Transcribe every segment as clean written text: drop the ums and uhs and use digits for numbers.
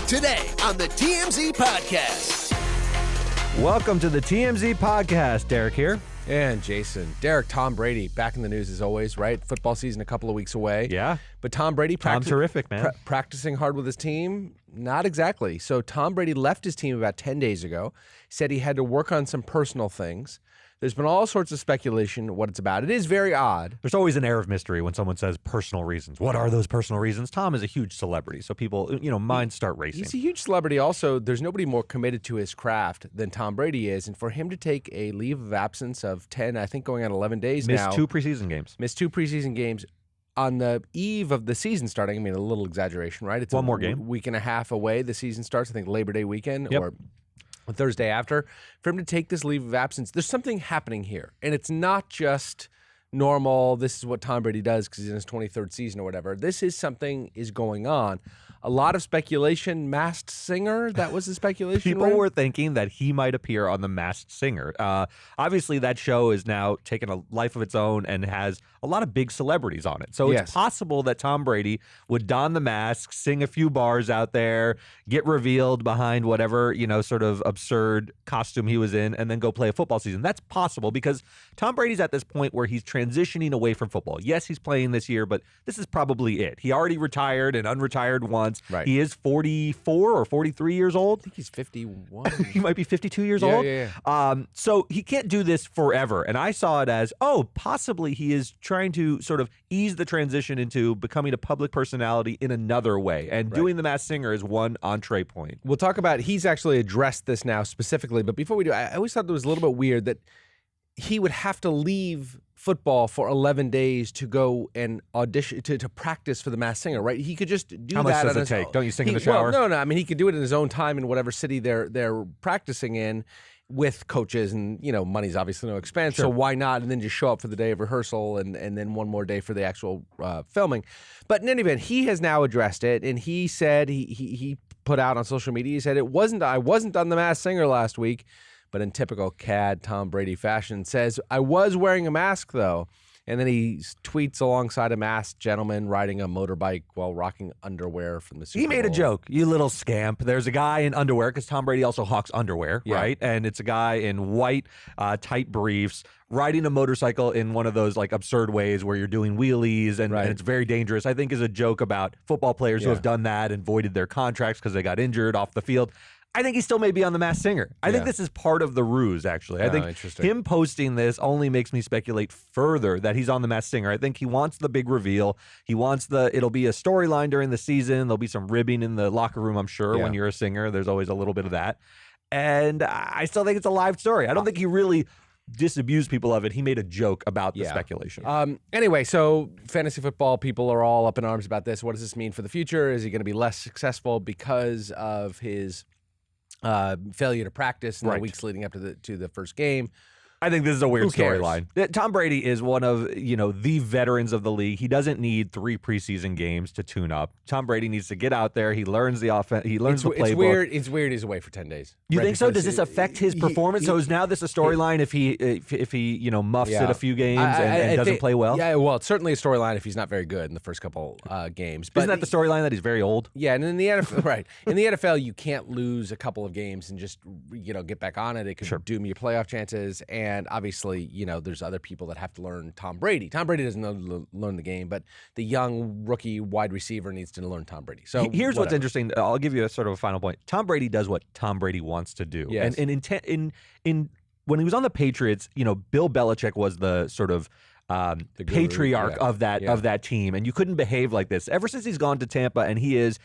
Today on the TMZ Podcast. Welcome to the TMZ Podcast. Derek here. And Jason. Derek, Tom Brady, back in the news as always, right? Football season a couple of weeks away. Yeah. But Tom Brady terrific, man. Practicing hard with his team? Not exactly. So Tom Brady left his team about 10 days ago, said he had to work on some personal things. There's been all sorts of speculation what it's about. It is very odd. There's always an air of mystery when someone says personal reasons. What are those personal reasons? Tom is a huge celebrity, so people, minds start racing. He's a huge celebrity. Also, there's nobody more committed to his craft than Tom Brady is. And for him to take a leave of absence of 10, I think going on 11 days now. Missed two preseason games. On the eve of the season starting. I mean, a little exaggeration, right? It's one more game. Week and a half away. The season starts, I think, Labor Day weekend Yep. or Thursday after. For him to take this leave of absence, there's something happening here. And it's not just normal, this is what Tom Brady does because he's in his 23rd season or whatever. This is something is going on. A lot of speculation, Masked Singer, that was the speculation. People right? were thinking that he might appear on The Masked Singer. Obviously, that show is now taken a life of its own and has a lot of big celebrities on it. So it's possible that Tom Brady would don the mask, sing a few bars out there, get revealed behind whatever, sort of absurd costume he was in, and then go play a football season. That's possible because Tom Brady's at this point where he's transitioning away from football. Yes, he's playing this year, but this is probably it. He already retired and unretired once. Right. He is 44 or 43 years old. I think he's 51. He might be 52 years old. Yeah. So he can't do this forever. And I saw it as, possibly he is trying to sort of ease the transition into becoming a public personality in another way. And doing The Masked Singer is one entree point. We'll talk about, he's actually addressed this now specifically. But before we do, I always thought it was a little bit weird that he would have to leave football for 11 days to go and audition to practice for The Masked Singer, right? He could just do How that. much does it take? Don't you sing in the shower? Well, no. I mean, he could do it in his own time in whatever city they're practicing in with coaches, and money's obviously no expense. Sure. So why not? And then just show up for the day of rehearsal, and then one more day for the actual filming. But in any event, he has now addressed it, and he said he put out on social media. He said I wasn't on The Masked Singer last week. But in typical CAD Tom Brady fashion, says, I was wearing a mask, though. And then he tweets alongside a masked gentleman riding a motorbike while rocking underwear from the Super Bowl. He made a joke, you little scamp. There's a guy in underwear, because Tom Brady also hawks underwear, right? And it's a guy in white, tight briefs, riding a motorcycle in one of those absurd ways where you're doing wheelies and it's very dangerous. I think is a joke about football players who have done that and voided their contracts because they got injured off the field. I think he still may be on The Masked Singer. I think this is part of the ruse, actually. I think him posting this only makes me speculate further that he's on The Masked Singer. I think he wants the big reveal. He wants it'll be a storyline during the season. There'll be some ribbing in the locker room, I'm sure. When you're a singer, there's always a little bit of that. And I still think it's a live story. I don't think he really disabused people of it. He made a joke about the speculation. Anyway, so fantasy football people are all up in arms about this. What does this mean for the future? Is he going to be less successful because of his failure to practice in the weeks leading up to the first game? I think this is a weird storyline. Tom Brady is one of, the veterans of the league. He doesn't need 3 preseason games to tune up. Tom Brady needs to get out there. He learns the offense. He learns the playbook. It's weird he's away for 10 days. You think so? Does this affect his performance? So is now this a storyline if he muffs it a few games and doesn't play well? Yeah, well, it's certainly a storyline if he's not very good in the first couple games. But isn't that the storyline that he's very old? Yeah, and in the NFL, in the NFL, you can't lose a couple of games and just get back on it. It could doom your playoff chances. And obviously, there's other people that have to learn Tom Brady. Tom Brady doesn't know to learn the game, but the young rookie wide receiver needs to learn Tom Brady. So here's what's interesting. I'll give you a sort of a final point. Tom Brady does what Tom Brady wants to do. Yes. And in when he was on the Patriots, Bill Belichick was the sort of the patriarch of that team, and you couldn't behave like this. Ever since he's gone to Tampa, and he is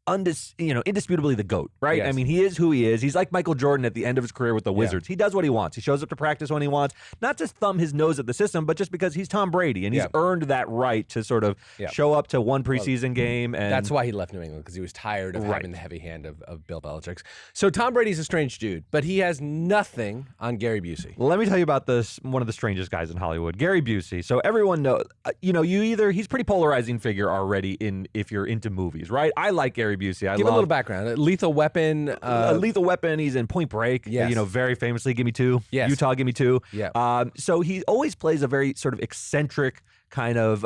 indisputably the GOAT, right? Yes. I mean, he is who he is. He's like Michael Jordan at the end of his career with the Wizards. He does what he wants. He shows up to practice when he wants, not just thumb his nose at the system, but just because he's Tom Brady, and he's earned that right to sort of show up to one preseason game. And that's why he left New England, because he was tired of having the heavy hand of Bill Belichick's. So Tom Brady's a strange dude, but he has nothing on Gary Busey. Let me tell you about this, one of the strangest guys in Hollywood, Gary Busey. So everyone knows, he's a pretty polarizing figure already if you're into movies, right? I like Gary Busey. Give a little background. Lethal Weapon. Lethal Weapon. He's in Point Break. Yes. Very famously, Give Me Two. Yes. Utah, Give Me Two. Yeah. So he always plays a very sort of eccentric kind of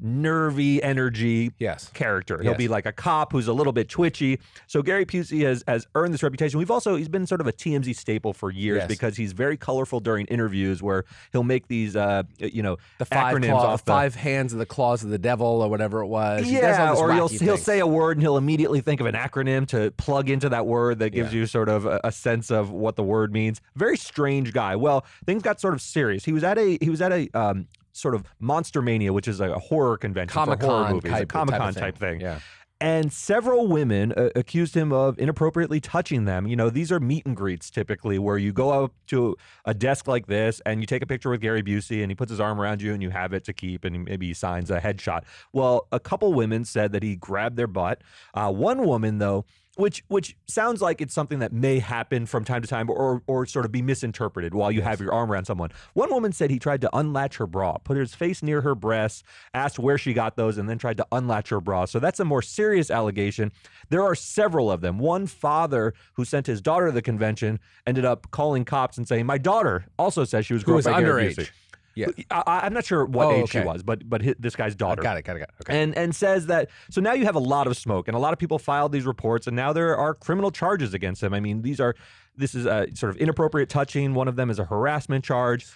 nervy energy Yes. character. He'll be like a cop who's a little bit twitchy. So Gary Busey has earned this reputation. He's been sort of a TMZ staple for years because he's very colorful during interviews where he'll make these the acronyms off the five hands of the claws of the devil or whatever it was. Yeah, or he'll say a word and he'll immediately think of an acronym to plug into that word that gives you sort of a sense of what the word means. Very strange guy. Well, things got sort of serious. He was at a sort of Monster Mania, which is a horror convention for horror movies, a Comic-Con type thing. Yeah. And several women accused him of inappropriately touching them. These are meet and greets typically where you go up to a desk like this and you take a picture with Gary Busey and he puts his arm around you and you have it to keep and maybe he signs a headshot. Well, a couple women said that he grabbed their butt. One woman, though, which sounds like it's something that may happen from time to time or sort of be misinterpreted while you have your arm around someone. One woman said he tried to unlatch her bra, put his face near her breasts, asked where she got those, and then tried to unlatch her bra. So that's a more serious allegation. There are several of them. One father who sent his daughter to the convention ended up calling cops and saying, my daughter also says she was groped by Gary Busey. Yeah, I'm not sure what age she was, but this guy's daughter. Got it. Okay. And says that, so now you have a lot of smoke, and a lot of people filed these reports, and now there are criminal charges against him. I mean, this is a sort of inappropriate touching. One of them is a harassment charge.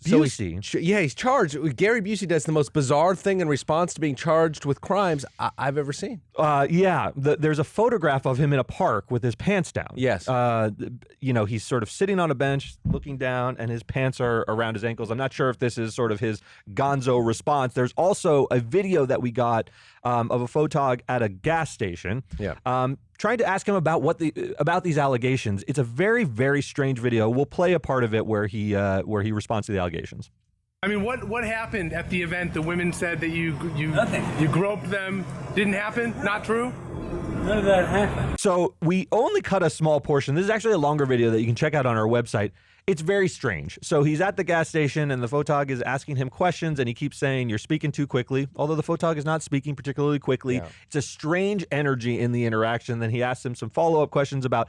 Busey. He's charged. Gary Busey does the most bizarre thing in response to being charged with crimes I've ever seen. There's a photograph of him in a park with his pants down. Yes. He's sort of sitting on a bench looking down and his pants are around his ankles. I'm not sure if this is sort of his gonzo response. There's also a video that we got of a photog at a gas station. Trying to ask him about these allegations. It's a very, very strange video. We'll play a part of it where he responds to the allegations. I mean, what happened at the event? The women said that you Nothing. You groped them. Didn't happen? Not true? None of that happened. So we only cut a small portion. This is actually a longer video that you can check out on our website. It's very strange. So he's at the gas station and the photog is asking him questions and he keeps saying, you're speaking too quickly, although the photog is not speaking particularly quickly. Yeah. It's a strange energy in the interaction. Then he asks him some follow-up questions about,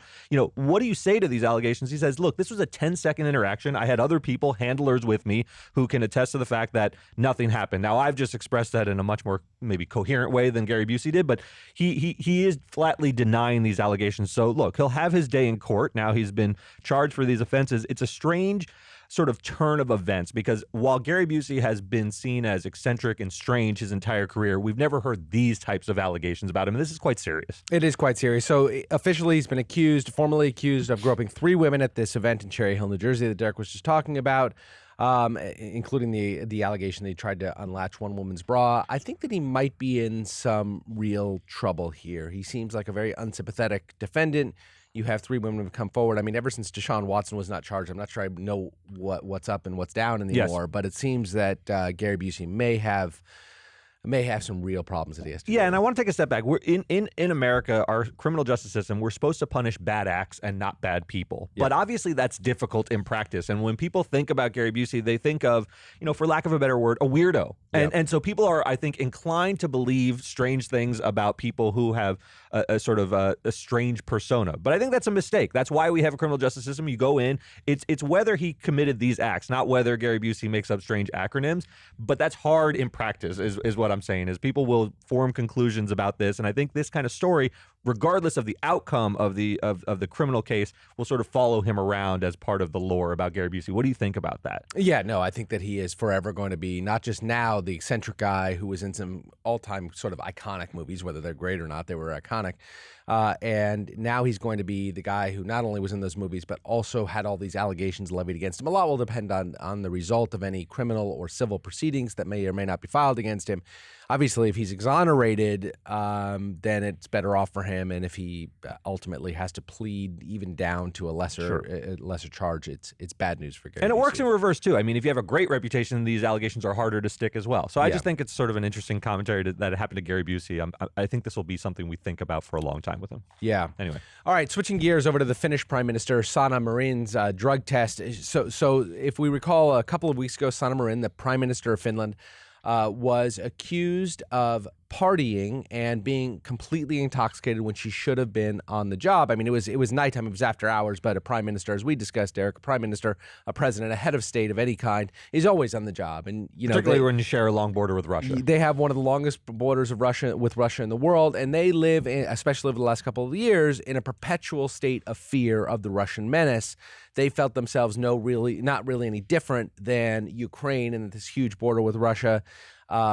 what do you say to these allegations? He says, look, this was a 10-second interaction. I had other people, handlers with me, who can attest to the fact that nothing happened. Now, I've just expressed that in a much more maybe coherent way than Gary Busey did, but he is flatly denying these allegations. So look, he'll have his day in court. Now he's been charged for these offenses. It's a strange sort of turn of events because while Gary Busey has been seen as eccentric and strange his entire career, we've never heard these types of allegations about him. And this is quite serious. It is quite serious. So officially he's been formally accused of groping 3 women at this event in Cherry Hill, New Jersey that Derek was just talking about. Including the allegation that he tried to unlatch one woman's bra. I think that he might be in some real trouble here. He seems like a very unsympathetic defendant. You have 3 women who have come forward. I mean, ever since Deshaun Watson was not charged, I'm not sure I know what's up and what's down anymore. Yes. But it seems that Gary Busey may have some real problems that he has to deal with. And I want to take a step back. We're in America, our criminal justice system, we're supposed to punish bad acts and not bad people. Yep. But obviously that's difficult in practice. And when people think about Gary Busey, they think of, for lack of a better word, a weirdo. And so people are, I think, inclined to believe strange things about people who have a sort of a strange persona. But I think that's a mistake. That's why we have a criminal justice system. You go in, it's whether he committed these acts, not whether Gary Busey makes up strange acronyms. But that's hard in practice is what I'm saying, is people will form conclusions about this. And I think this kind of story, regardless of the outcome of the criminal case, will sort of follow him around as part of the lore about Gary Busey. What do you think about that? Yeah, no, I think that he is forever going to be not just now the eccentric guy who was in some all-time sort of iconic movies, whether they're great or not, they were iconic. And now he's going to be the guy who not only was in those movies, but also had all these allegations levied against him. A lot will depend on the result of any criminal or civil proceedings that may or may not be filed against him. Obviously, if he's exonerated, then it's better off for him. And if he ultimately has to plead even down to a lesser charge, it's bad news for Gary. And it Busey. works in reverse, too. I mean, if you have a great reputation, these allegations are harder to stick as well. So I just think it's sort of an interesting commentary that happened to Gary Busey. I think this will be something we think about for a long time with him. Yeah. Anyway. All right, switching gears over to the Finnish Prime Minister, Sanna Marin's drug test. So if we recall, a couple of weeks ago, Sanna Marin, the Prime Minister of Finland, was accused of partying and being completely intoxicated when she should have been on the job. I mean, it was nighttime, it was after hours, but a prime minister, as we discussed, Eric, a prime minister, a president, a head of state of any kind is always on the job. And particularly when you share a long border with Russia. They have one of the longest borders of Russia in the world, and they live, especially over the last couple of years, in a perpetual state of fear of the Russian menace. They felt themselves not really any different than Ukraine and this huge border with Russia.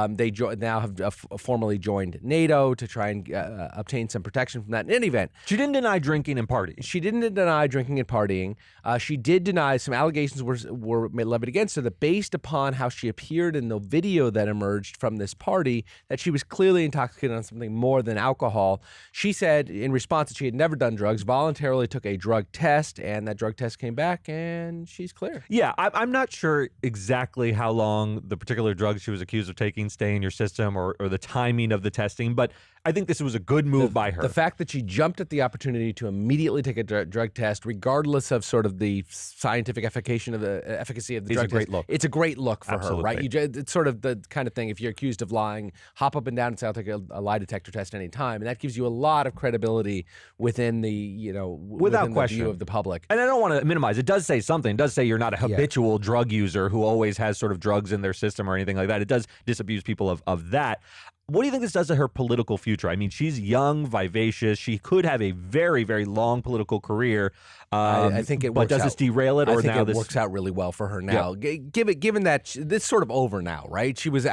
They now have formally joined NATO to try and obtain some protection from that. In any event, she didn't deny drinking and partying. She didn't deny drinking and partying. She did deny some allegations were levied against her that based upon how she appeared in the video that emerged from this party, that she was clearly intoxicated on something more than alcohol. She said in response that she had never done drugs, voluntarily took a drug test, and that drug test came back, and she's clear. Yeah, I'm not sure exactly how long the particular drugs she was accused of taking stay in your system or the timing of the testing, but I think this was a good move by her. The fact that she jumped at the opportunity to immediately take a drug test, regardless of sort of the scientific efficacy of the drug test. It's a great look. It's a great look for her, right? It's sort of the kind of thing, if you're accused of lying, hop up and down and say, I'll take a lie detector test any time. And that gives you a lot of credibility within the, without question, the view of the public. And I don't want to minimize. It does say something. It does say you're not a habitual drug user who always has sort of drugs in their system or anything like that. It does disabuse people of that. What do you think this does to her political future? I mean, she's young, vivacious. She could have a very, very long political career. I think it works But does this derail it? I think it works out really well for her now. Yeah. Given that this is sort of over now, right? She was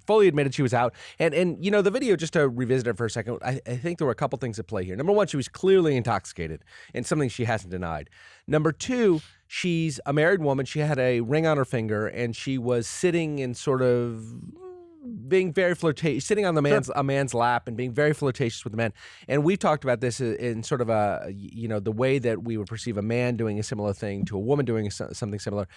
fully admitted she was out. And the video, just to revisit it for a second, I think there were a couple things at play here. Number one, she was clearly intoxicated, and something she hasn't denied. Number two, she's a married woman. She had a ring on her finger, and she was sitting in sort of being very flirtatious, sitting on a man's lap and being very flirtatious with the man. And we've talked about this in sort of the way that we would perceive a man doing a similar thing to a woman doing something similar.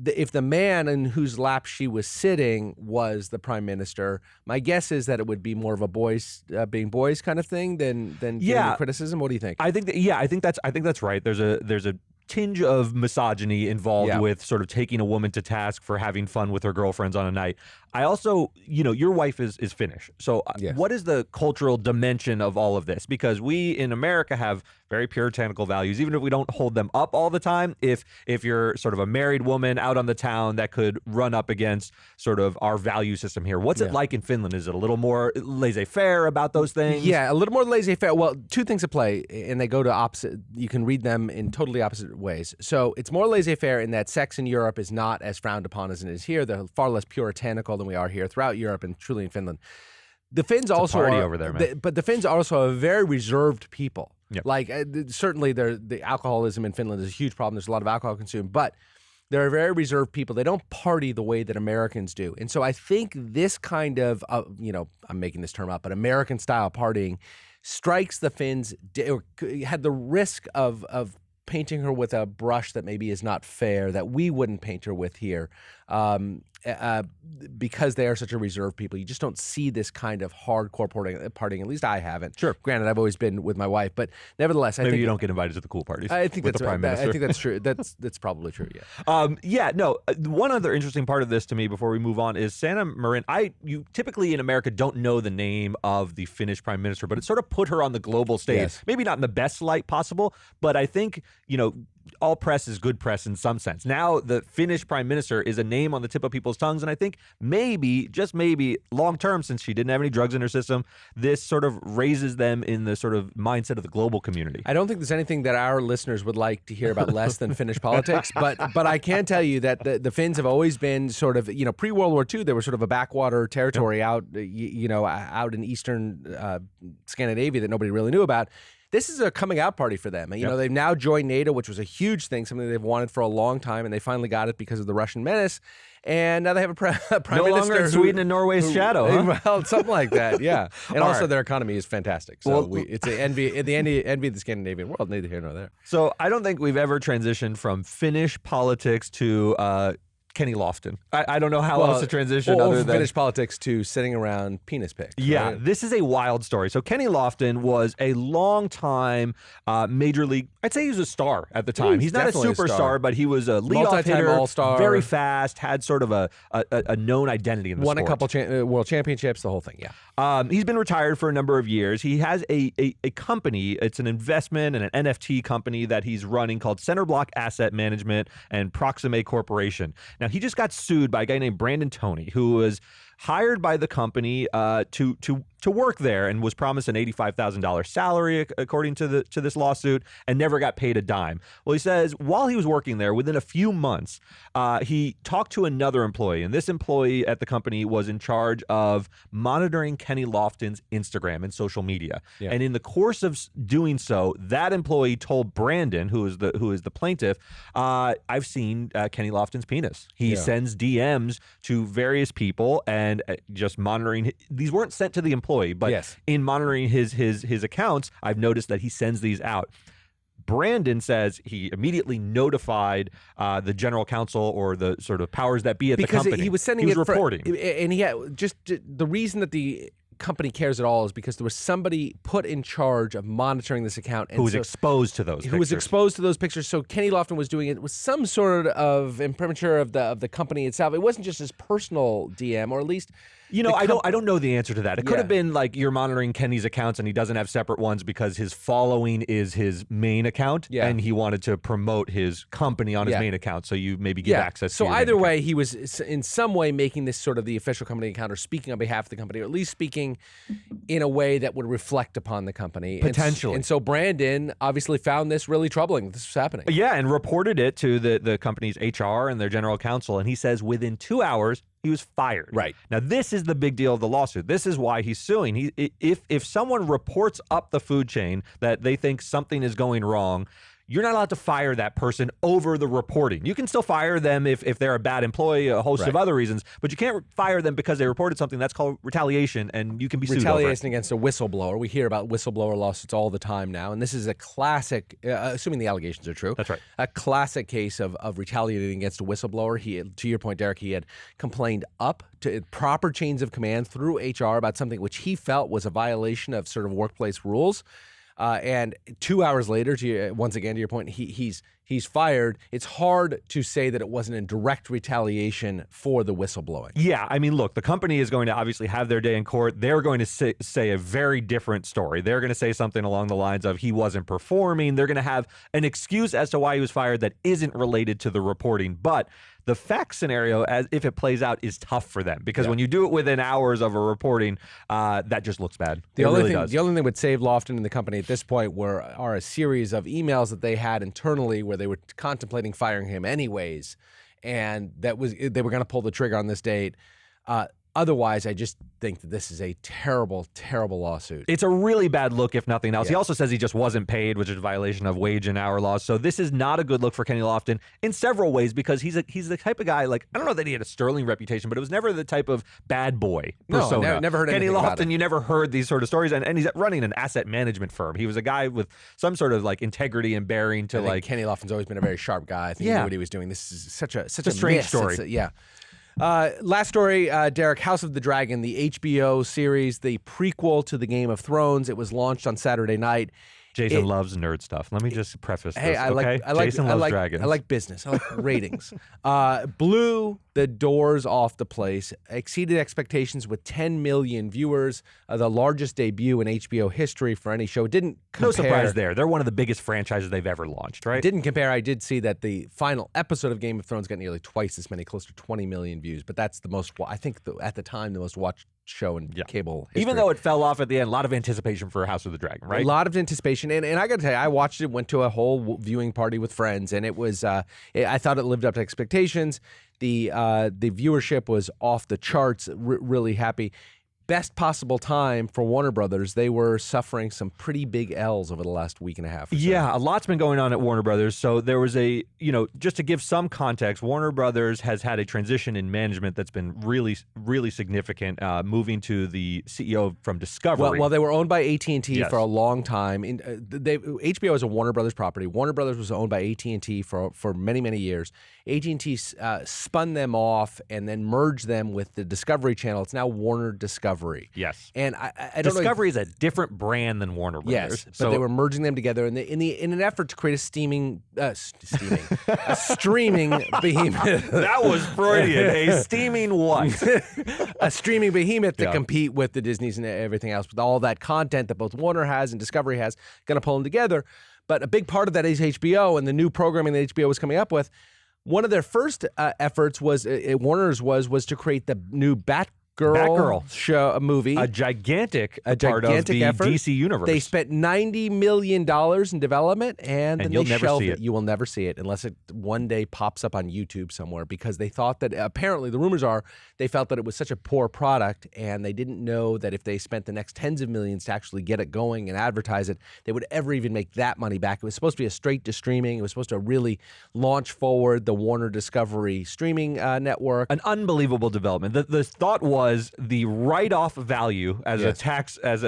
If the man in whose lap she was sitting was the prime minister, my guess is that it would be more of a boys being boys kind of thing than getting criticism. What do you think? I think that's right. There's a tinge of misogyny involved with sort of taking a woman to task for having fun with her girlfriends on a night. I also, your wife is Finnish. So what is the cultural dimension of all of this? Because we in America have very puritanical values, even if we don't hold them up all the time. If you're sort of a married woman out on the town, that could run up against sort of our value system here. What's it like in Finland? Is it a little more laissez-faire about those things? Yeah, a little more laissez-faire. Well, two things at play, and they go to opposite. You can read them in totally opposite ways. So it's more laissez-faire in that sex in Europe is not as frowned upon as it is here. They're far less puritanical than we are here throughout Europe and truly in Finland. The Finns also party over there, man. But the Finns are also a very reserved people. Yep. Like certainly the alcoholism in Finland is a huge problem. There's a lot of alcohol consumed, but they're a very reserved people. They don't party the way that Americans do. And so I think this kind of, I'm making this term up, but American style partying strikes the Finns, had the risk of painting her with a brush that maybe is not fair, that we wouldn't paint her with here. Because they are such a reserved people. You just don't see this kind of hardcore partying. At least I haven't. Sure. Granted, I've always been with my wife, but nevertheless, I think you don't get invited to the cool parties. I think with that's the prime right. minister. I think that's true. That's probably true. Yeah. One other interesting part of this to me before we move on is Sanna Marin. You typically in America don't know the name of the Finnish prime minister, but it sort of put her on the global stage. Yes. Maybe not in the best light possible, but I think all press is good press in some sense. Now the Finnish prime minister is a name on the tip of people's tongues, and I think maybe, just maybe, long term, since she didn't have any drugs in her system, this sort of raises them in the sort of mindset of the global community. I don't think there's anything that our listeners would like to hear about less than Finnish politics, but I can tell you that the Finns have always been sort of, pre-World War II, they were sort of a backwater territory out in eastern Scandinavia that nobody really knew about. This is a coming out party for them. They've now joined NATO, which was a huge thing, something they've wanted for a long time, and they finally got it because of the Russian menace. And now they have a prime no minister. No longer in Sweden and Norway's shadow, huh? Well, something like that, yeah. And All also right. their economy is fantastic. So it's an envy of the Scandinavian world, neither here nor there. So I don't think we've ever transitioned from Finnish politics to Kenny Lofton. I don't know how else to transition or other from than Finnish politics to sitting around penis pics. Yeah, right? this is a wild story. So Kenny Lofton was a long-time major league. I'd say he was a star at the time. He's not a definitely a superstar, star. but he was a leadoff Multi-time hitter, all-star. very fast, had sort of a known identity in the Won sport. a couple world championships, the whole thing. Yeah. He's been retired for a number of years. He has a company. It's an investment and an NFT company that he's running called Center Block Asset Management and Proxime Corporation. Now, he just got sued by a guy named Brandon Toney, who was hired by the company to work there and was promised an $85,000 salary according to this lawsuit and never got paid a dime. Well, he says while he was working there, within a few months, he talked to another employee, and this employee at the company was in charge of monitoring Kenny Lofton's Instagram and social media. Yeah. And in the course of doing so, that employee told Brandon, who is the plaintiff, I've seen Kenny Lofton's penis. He sends DMs to various people and just monitoring. These weren't sent to the employee, but in monitoring his accounts, I've noticed that he sends these out. Brandon says he immediately notified the general counsel or the sort of powers that be at the company. Because he was sending reporting. And he had just the reason that the company cares at all is because there was somebody put in charge of monitoring this account and who was exposed to those pictures. Who was exposed to those pictures. So Kenny Lofton was doing it with some sort of imprimatur of the company itself. It wasn't just his personal DM, or at least I don't know the answer to that. It could have been like you're monitoring Kenny's accounts and he doesn't have separate ones because his following is his main account and he wanted to promote his company on his main account, so you maybe give access to So your either main way, account. he was in some way making this sort of the official company account or speaking on behalf of the company, or at least speaking in a way that would reflect upon the company. Potentially. And so Brandon obviously found this really troubling. This was happening. Yeah, and reported it to the company's HR and their general counsel, and he says within 2 hours, he was fired. Right. Now, this is the big deal of the lawsuit. This is why he's suing. If someone reports up the food chain that they think something is going wrong, you're not allowed to fire that person over the reporting. You can still fire them if they're a bad employee, a host of other reasons, but you can't fire them because they reported something. That's called retaliation, and you can be sued over it. Retaliation against a whistleblower. We hear about whistleblower lawsuits all the time now, and this is a classic, assuming the allegations are true. That's right. A classic case of retaliating against a whistleblower. He, to your point, Derek, he had complained up to proper chains of command through HR about something which he felt was a violation of sort of workplace rules. And 2 hours later, once again to your point, he's fired. It's hard to say that it wasn't in direct retaliation for the whistleblowing. Yeah, I mean, look, the company is going to obviously have their day in court. They're going to say a very different story. They're going to say something along the lines of he wasn't performing. They're going to have an excuse as to why he was fired that isn't related to the reporting. But the fact scenario, as if it plays out, is tough for them because when you do it within hours of a reporting, that just looks bad. The only thing that would save Lofton and the company at this point are a series of emails that they had internally where they were contemplating firing him anyways, and they were going to pull the trigger on this date. Otherwise, I just think that this is a terrible, terrible lawsuit. It's a really bad look, if nothing else. He also says he just wasn't paid, which is a violation of wage and hour laws. So this is not a good look for Kenny Lofton in several ways because he's the type of guy, like, I don't know that he had a sterling reputation, but it was never the type of bad boy persona. No, never heard Kenny anything about Lofton, him. You never heard these sort of stories. And he's running an asset management firm. He was a guy with some sort of like integrity and bearing to like. Kenny Lofton's always been a very sharp guy. I think he knew what he was doing. This is such a strange miss. story. Last story, Derek, House of the Dragon, the HBO series, the prequel to the Game of Thrones. It was launched on Saturday night. Jason loves nerd stuff. Let me just preface this. Jason loves dragons. I like business. I like ratings. Blew the doors off the place, exceeded expectations with 10 million viewers, the largest debut in HBO history for any show. Didn't compare. No surprise there. They're one of the biggest franchises they've ever launched, right? Didn't compare. I did see that the final episode of Game of Thrones got nearly twice as many, close to 20 million views. But that's the most, I think, at the time, the most watched show in cable history. Even though it fell off at the end, a lot of anticipation for House of the Dragon, right? A lot of anticipation. And I got to tell you, I watched it, went to a whole viewing party with friends, and it was, I thought it lived up to expectations. The viewership was off the charts, really happy. best possible time for Warner Brothers. They were suffering some pretty big L's over the last week and a half or so. Yeah, a lot's been going on at Warner Brothers. So there was just to give some context, Warner Brothers has had a transition in management that's been really, really significant, moving to the CEO from Discovery. Well, they were owned by AT&T Yes. for a long time. HBO is a Warner Brothers property. Warner Brothers was owned by AT&T for many, many years. AT&T spun them off and then merged them with the Discovery Channel. It's now Warner Discovery. Yes. And I don't know. Discovery is a different brand than Warner Brothers. Yes, but they were merging them together in an effort to create a streaming behemoth. That was Freudian. A steaming what? A streaming behemoth to compete with the Disneys and everything else, with all that content that both Warner has and Discovery has, going to pull them together. But a big part of that is HBO and the new programming that HBO was coming up with. One of their first efforts was Warner's was to create the new Batgirl show, movie, a gigantic part of the effort. DC universe. They spent $90 million in development, and then you'll they never shelved see it. it. You will never see it unless it one day pops up on YouTube somewhere, because they thought that, apparently the rumors are, they felt that it was such a poor product, and they didn't know that if they spent the next tens of millions to actually get it going and advertise it, they would ever even make that money back. It was supposed to be a straight to streaming. It was supposed to really launch forward the Warner Discovery streaming network. An unbelievable development. The thought was the write-off value as a tax loss,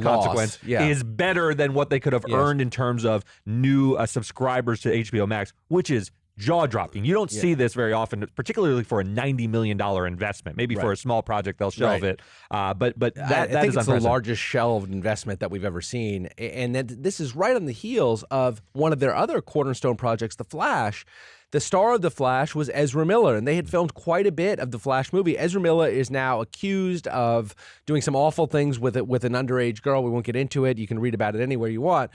consequence is better than what they could have earned in terms of new subscribers to HBO Max, which is jaw-dropping. You don't see this very often, particularly for a $90 million investment. Maybe for a small project they'll shelve it, but that I think is it's the unprecedented. largest shelved investment that we've ever seen, and this is right on the heels of one of their other cornerstone projects, The Flash. The star of The Flash was Ezra Miller, and they had filmed quite a bit of The Flash movie. Ezra Miller is now accused of doing some awful things with an underage girl. We won't get into it. You can read about it anywhere you want.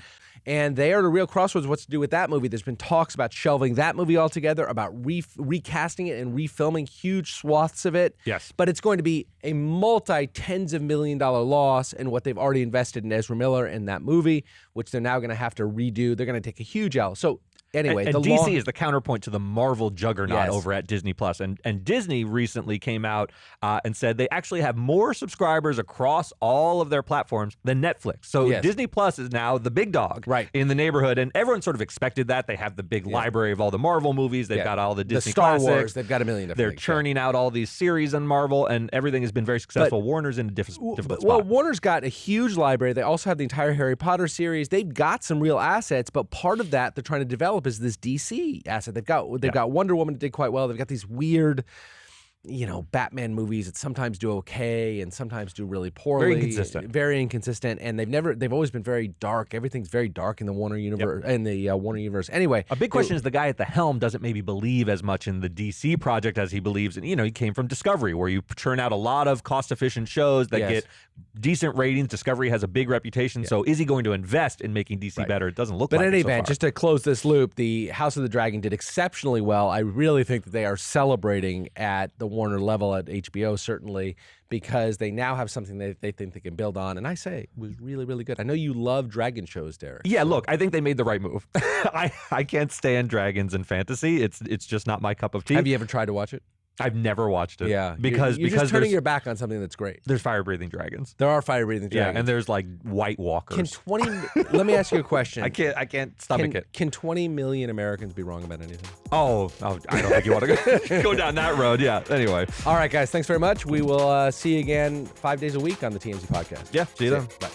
And they are at a real crossroads what to do with that movie. There's been talks about shelving that movie altogether, about recasting it and refilming huge swaths of it. Yes. But it's going to be a multi-tens of million-dollar loss in what they've already invested in Ezra Miller in that movie, which they're now going to have to redo. They're going to take a huge L. So anyway, and DC is the counterpoint to the Marvel juggernaut over at Disney Plus, and Disney recently came out and said they actually have more subscribers across all of their platforms than Netflix. So Disney Plus is now the big dog in the neighborhood, and everyone sort of expected that. They have the big library of all the Marvel movies. They've got all the Disney Star classics. Wars. They've got a million different They're things, churning out all these series on Marvel, and everything has been very successful. Warner's in a difficult spot. Well, Warner's got a huge library. They also have the entire Harry Potter series. They've got some real assets, but part of that they're trying to develop is this DC asset. They've got Wonder Woman that did quite well. They've got these weird, Batman movies that sometimes do okay and sometimes do really poorly. Very inconsistent. And they've always been very dark. Everything's very dark in the Warner universe. In the Warner universe. Anyway, a big question is the guy at the helm doesn't maybe believe as much in the DC project as he believes in. He came from Discovery, where you churn out a lot of cost-efficient shows that get decent ratings. Discovery has a big reputation. So is he going to invest in making DC better? It doesn't look like it. But in any so event, far. just to close this loop, the House of the Dragon did exceptionally well. I really think that they are celebrating at the Warner level at HBO, certainly, because they now have something that they think they can build on. And I say it was really, really good. I know you love dragon shows, Derek. Yeah, look, I think they made the right move. I can't stand dragons and fantasy. It's just not my cup of tea. Have you ever tried to watch it? I've never watched it. Yeah, because you're just turning your back on something that's great. There's fire-breathing dragons. There are fire-breathing dragons. Yeah, and there's like White Walkers. Let me ask you a question. I can't stomach it. Can 20 million Americans be wrong about anything? Oh, I don't think you want to go down that road. Yeah. Anyway. All right, guys. Thanks very much. We will see you again 5 days a week on the TMZ podcast. Yeah. See you then. Bye.